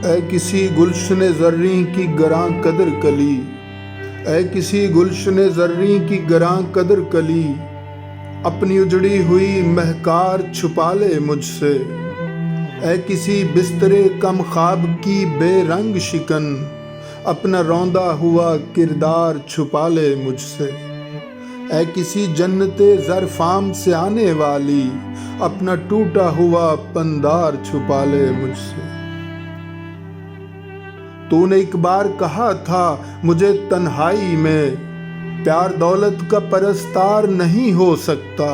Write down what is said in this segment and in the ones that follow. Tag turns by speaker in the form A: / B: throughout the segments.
A: اے کسی گلشن زریں کی گراں قدر کلی، اے کسی گلشن زریں کی گراں قدر کلی، اپنی اجڑی ہوئی مہکار چھپا لے مجھ سے۔ اے کسی بستر کم خواب کی بے رنگ شکن، اپنا روندا ہوا کردار چھپا لے مجھ سے۔ اے کسی جنت زر فام سے آنے والی، اپنا ٹوٹا ہوا پندار چھپا لے مجھ سے۔ تو نے ایک بار کہا تھا مجھے تنہائی میں، پیار دولت کا پرستار نہیں ہو سکتا،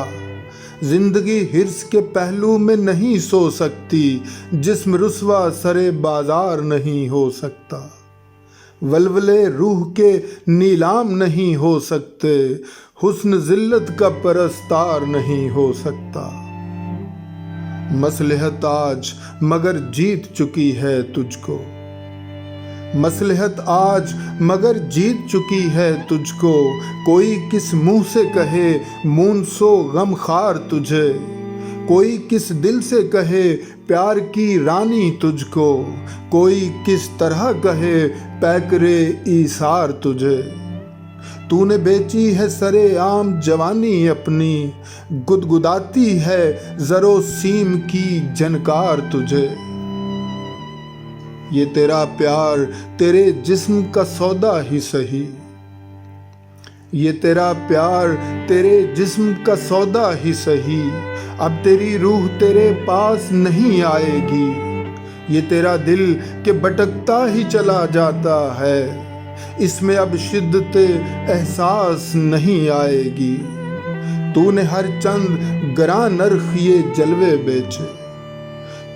A: زندگی حرص کے پہلو میں نہیں سو سکتی، جسم رسوا سرے بازار نہیں ہو سکتا، ولولے روح کے نیلام نہیں ہو سکتے، حسن ذلت کا پرستار نہیں ہو سکتا۔ مصلحت آج مگر جیت چکی ہے تجھ کو، مصلحت آج مگر جیت چکی ہے تجھ کو، کوئی کس منہ سے کہے مونسو غم خار تجھے، کوئی کس دل سے کہے پیار کی رانی تجھ کو، کوئی کس طرح کہے پیکرے ایثار تجھے۔ تو نے بیچی ہے سرے عام جوانی اپنی، گدگداتی ہے زر و سیم کی جھنکار تجھے۔ یہ تیرا پیار تیرے جسم کا سودا ہی سہی، یہ تیرا پیار تیرے جسم کا سودا ہی سہی، اب تیری روح تیرے پاس نہیں آئے گی، یہ تیرا دل کہ بھٹکتا ہی چلا جاتا ہے، اس میں اب شدت احساس نہیں آئے گی۔ تو نے ہر چند گراں نرخ یہ جلوے بیچے،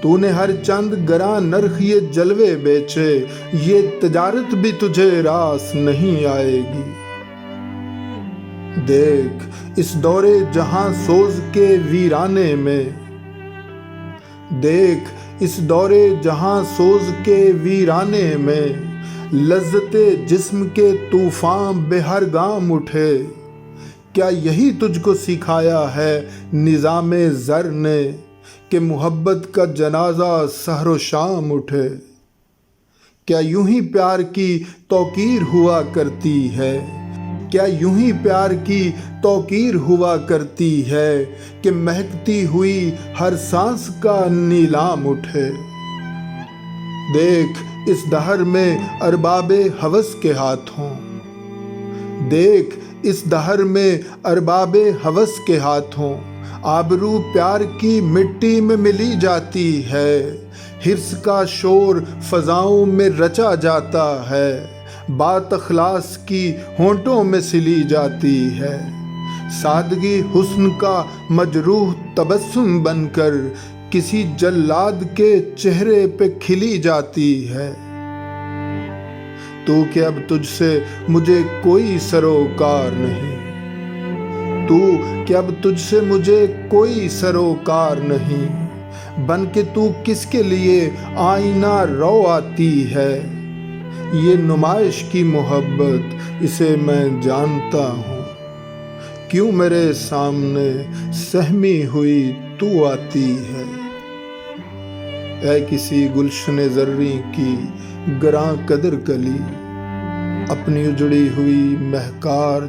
A: تو نے ہر چند گراں نرخ یہ جلوے بیچے، یہ تجارت بھی تجھے راس نہیں آئے گی۔ دیکھ اس دور جہاں سوز کے ویرانے میں، دیکھ اس دور جہاں سوز کے ویرانے میں، لذت جسم کے طوفان بے ہر گام اٹھے، کیا یہی تجھ کو سکھایا ہے نظام زر نے کہ محبت کا جنازہ سحر و شام اٹھے؟ کیا یوں ہی پیار کی توقیر ہوا کرتی ہے، کیا یوں ہی پیار کی توقیر ہوا کرتی ہے کہ مہکتی ہوئی ہر سانس کا نیلام اٹھے؟ دیکھ اس دہر میں ارباب ہوس کے ہاتھوں، دیکھ اس دہر میں ارباب ہوس کے ہاتھوں، آبرو پیار کی مٹی میں ملی جاتی ہے، حرص کا شور فضاؤں میں رچا جاتا ہے، بات اخلاص کی ہونٹوں میں سلی جاتی ہے، سادگی حسن کا مجروح تبسم بن کر کسی جلاد کے چہرے پہ کھلی جاتی ہے۔ تو کہ اب تجھ سے مجھے کوئی سروکار نہیں، تو کہ اب تجھ سے مجھے کوئی سروکار نہیں، بن کے تو کس کے لیے آئینہ رو آتی ہے، یہ نمائش کی محبت اسے میں جانتا ہوں، کیوں میرے سامنے سہمی ہوئی تو آتی ہے۔ اے کسی گلشن زریں کی گراں قدر کلی، اپنی اجڑی ہوئی مہکار